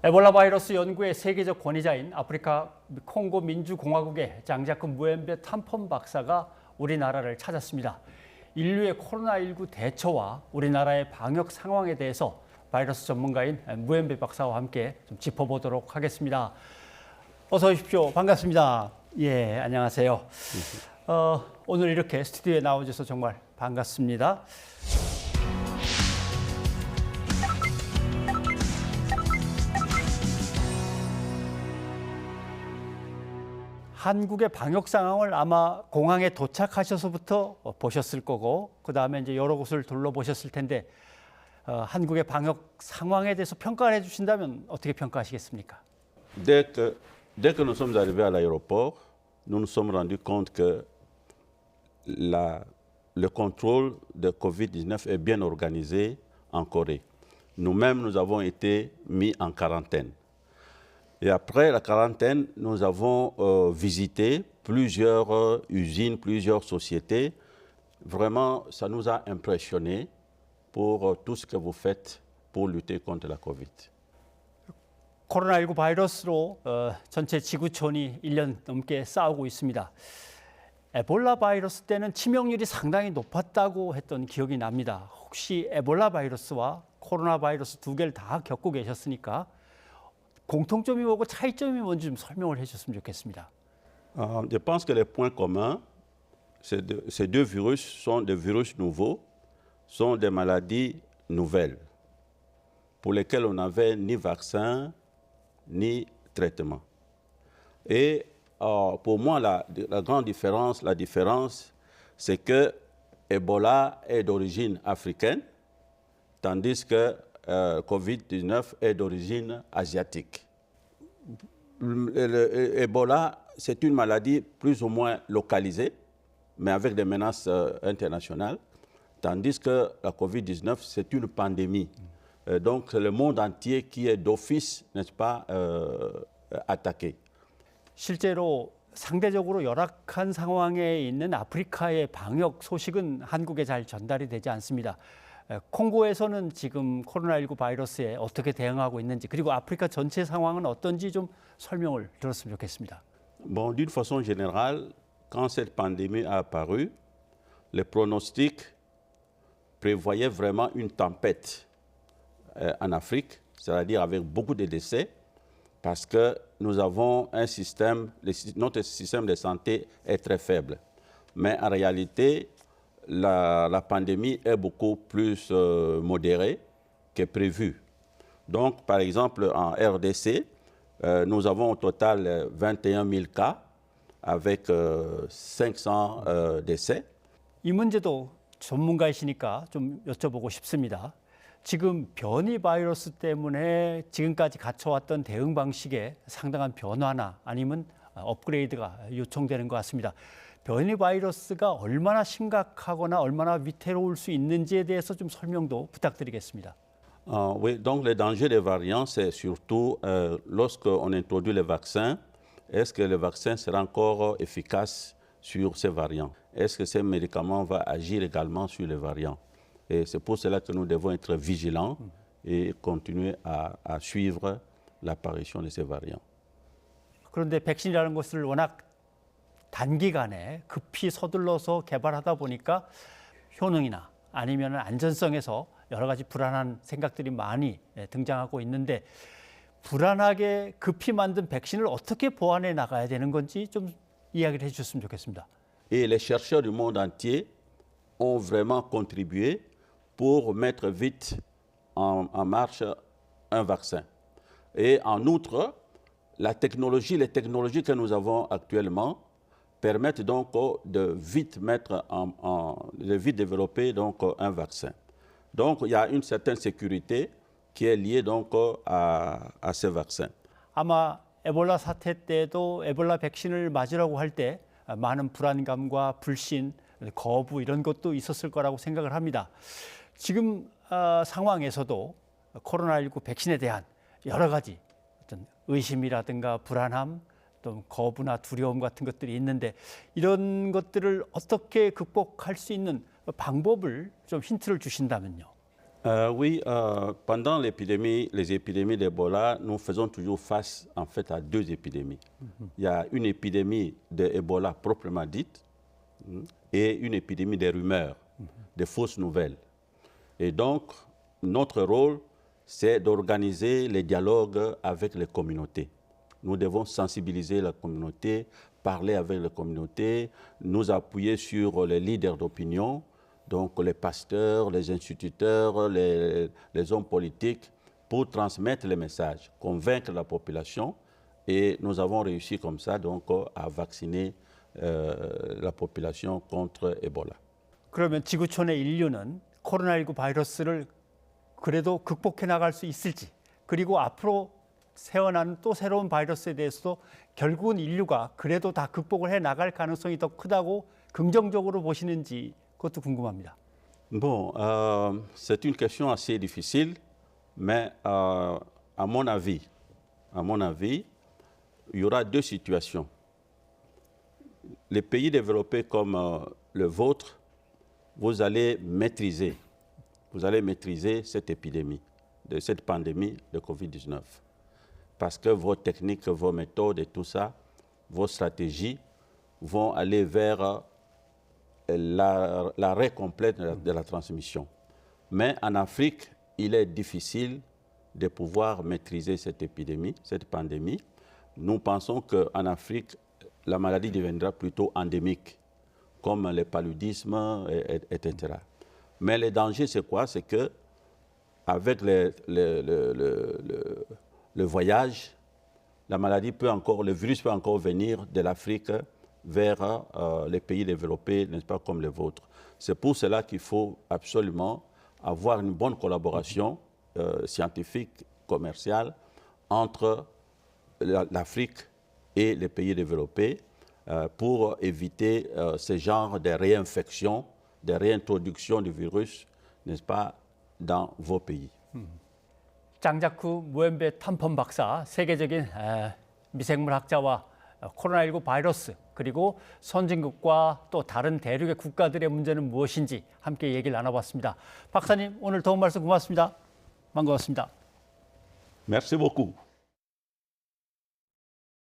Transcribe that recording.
에볼라 바이러스 연구의 세계적 권위자인 아프리카 콩고 민주공화국의 장자크 무엠베 탐폰 박사가 우리나라를 찾았습니다. 인류의 코로나19 대처와 우리나라의 방역 상황에 대해서 바이러스 전문가인 무엠베 박사와 함께 좀 짚어보도록 하겠습니다. 어서 오십시오. 반갑습니다. 예, 안녕하세요. 오늘 이렇게 스튜디오에 나와주셔서 정말 반갑습니다. 한국의 방역 상황을 아마 공항에 도착하셔서부터 보셨을 거고, 그 다음에 이제 여러 곳을 둘러보셨을 텐데, 한국의 방역 상황에 대해서 평가를 해주신다면 어떻게 평가하시겠습니까? Dès que nous sommes arrivés à l'aéroport, nous nous sommes rendus compte que le contrôle de Covid-19 est bien organisé en Corée. Nous-mêmes, nous avons été mis en quarantaine. Et après la quarantaine, nous avons visité plusieurs usines, plusieurs sociétés. Vraiment, ça nous a impressionnés pour tout ce que vous faites pour lutter contre la Covid. 코로나19 바이러스로 전체 지구촌이 1년 넘게 싸우고 있습니다. 에볼라 바이러스 때는 치명률이 상당히 높았다고 했던 기억이 납니다. 혹시 에볼라 바이러스와 코로나 바이러스 두 개를 다 겪고 계셨으니까 공통점이 뭐고 차이점이 뭔지 좀 설명을 해주셨으면 좋겠습니다. Je pense que les points communs, ces deux virus sont des virus nouveaux, sont des maladies nouvelles pour lesquelles on n'avait ni vaccin ni traitement. Et pour moi, la grande différence, c'est que Ebola est d'origine africaine, tandis que Covid-19 est d'origine asiatique. Ebola, c'est une maladie plus ou moins localisée, mais avec des menaces internationales, tandis que la Covid-19, c'est une pandémie. Donc, c'est le monde entier qui est d'office, n'est-ce pas, attaqué. 실제로 상대적으로 열악한 상황에 있는 아프리카의 방역 소식은 한국에 잘 전달이 되지 않습니다. 콩고에서는 지금 코로나19 바이러스에 어떻게 대응하고 있는지, 그리고 아프리카 전체 상황은 어떤지 좀 설명을 들었으면 좋겠습니다. Bon, d'une façon générale, quand cette pandémie a apparu, les pronostics prévoyaient vraiment une tempête en Afrique, c'est-à-dire avec beaucoup de décès, parce que nous avons un système, notre système de santé est très faible. Mais en réalité, la pandémie est beaucoup plus modérée que prévu. Donc, par exemple, en RDC, nous avons au total 21 000 cas avec 500 décès. 이 문제도 전문가이시니까 좀 여쭤보고 싶습니다. 지금 변이 바이러스 때문에 지금까지 갖춰왔던 대응 방식에 상당한 변화나 아니면 업그레이드가 요청되는 것 같습니다. 변이 바이러스가 얼마나 심각하거나 얼마나 위태로울 수 있는지에 대해서 좀 설명도 부탁드리겠습니다. Oui, donc les dangers des variants, c'est surtout lorsqu'on introduit les vaccins, est-ce que le vaccin sera encore efficace sur ces variants? Est-ce que ces médicaments vont agir également sur les variants? Et c'est pour cela que nous devons être vigilants et continuer à suivre l'apparition de ces variants. 그런데 백신이라는 것을 워낙 단기간에 급히 서둘러서 개발하다 보니까 효능이나 아니면 안전성에서 여러 가지 불안한 생각들이 많이 등장하고 있는데, 불안하게 급히 만든 백신을 어떻게 보완해 나가야 되는 건지 좀 이야기를 해주셨으면 좋겠습니다. Et les chercheurs du monde entier ont vraiment contribué pour mettre vite en marche un vaccin. Et en outre, les technologies que nous avons actuellement permettent donc de vite développer donc un vaccin. Donc il y a une certaine sécurité qui est liée donc à ces vaccins. 아마 에볼라 사태 때도 에볼라 백신을 맞으라고 할 때 많은 불안감과 불신, 거부 이런 것도 있었을 거라고 생각을 합니다. 지금 상황에서도 코로나19 백신에 대한 여러 가지 어떤 의심이라든가 불안함, 또 거부나 두려움 같은 것들이 있는데, 이런 것들을 어떻게 극복할 수 있는 방법을 좀 힌트를 주신다면요. Oui, pendant les épidémies d'Ebola, nous faisons toujours face en fait à deux épidémies. Il y a une épidémie d'Ebola proprement dite et une épidémie des rumeurs, des fausses nouvelles. Et donc, notre rôle, c'est d'organiser les dialogues avec les communautés. Nous devons sensibiliser la communauté, parler avec la communauté, nous appuyer sur les leaders d'opinion, donc les pasteurs, les instituteurs, les hommes politiques, pour transmettre les messages, convaincre la population. Et nous avons réussi comme ça donc, à vacciner la population contre Ebola. 그러면 지구촌의 인류는 코로나19 바이러스를 그래도 극복해 나갈 수 있을지, 그리고 앞으로 새어나는 또 새로운 바이러스에 대해서도 결국은 인류가 그래도 다 극복을 해 나갈 가능성이 더 크다고 긍정적으로 보시는지 그것도 궁금합니다. Bon, c'est une question assez difficile, mais à mon avis, il y aura deux situations. Les pays développés comme le vôtre, vous allez maîtriser cette épidémie, cette pandémie de Covid-19. Parce que vos techniques, vos méthodes et tout ça, vos stratégies vont aller vers l'arrêt complet de la transmission. Mais en Afrique, il est difficile de pouvoir maîtriser cette épidémie, cette pandémie. Nous pensons qu'en Afrique, la maladie deviendra plutôt endémique, comme le paludisme, etc. Mais le danger, c'est quoi? C'est que avec le voyage, le virus peut encore venir de l'Afrique vers les pays développés, n'est-ce pas, comme les vôtres. C'est pour cela qu'il faut absolument avoir une bonne collaboration scientifique, commerciale, entre l'Afrique et les pays développés pour éviter ce genre de réinfection, de réintroduction du virus, n'est-ce pas, dans vos pays. 장자쿠 무엠베 탐폰 박사, 세계적인 미생물 학자와 코로나19 바이러스, 그리고 선진국과 또 다른 대륙의 국가들의 문제는 무엇인지 함께 얘기를 나눠봤습니다. 박사님, 오늘 도움 말씀 고맙습니다. 반가웠습니다. Merci beaucoup.